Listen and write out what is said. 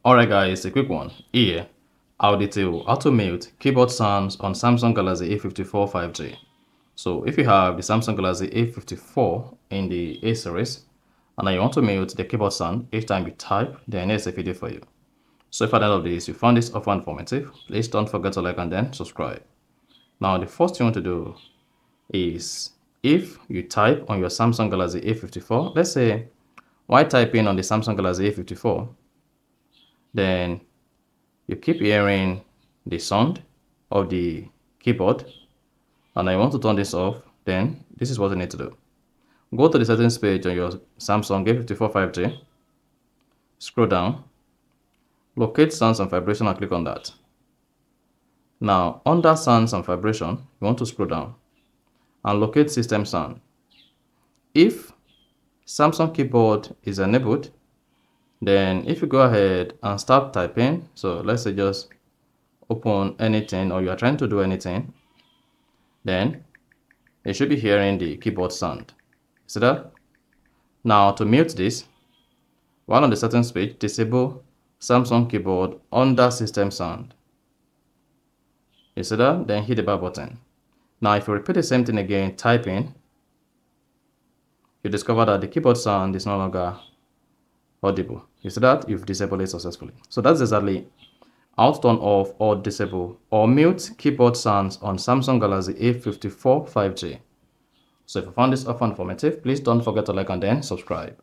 Alright guys, a quick one. Here, I'll detail how to mute keyboard sounds on Samsung Galaxy A54 5G. So if you have the Samsung Galaxy A54 in the A series, and you want to mute the keyboard sound each time you type, then here's a video for you. So if at the end of this you found this offer informative, please don't forget to like and then subscribe. Now the first thing you want to do is, if you type on your Samsung Galaxy A54, let's say while typing on the Samsung Galaxy A54, then you keep hearing the sound of the keyboard and I want to turn this off, then this is what you need to do. Go to the settings page on your Samsung A54 5G, scroll down, locate sounds and vibration and click on that. Now under sounds and vibration, you want to scroll down and locate system sound. If Samsung keyboard is enabled, then if you go ahead and start typing, so let's say just open anything or you are trying to do anything, then you should be hearing the keyboard sound. See that? Now to mute this, while on the settings page, disable Samsung keyboard under system sound. You see that? Then hit the back button. Now if you repeat the same thing again, typing, you discover that the keyboard sound is no longer audible. You see that? You've disabled it successfully. So that's exactly how to turn off or disable or mute keyboard sounds on Samsung Galaxy A54 5G. So if you found this offer informative, please don't forget to like and then subscribe.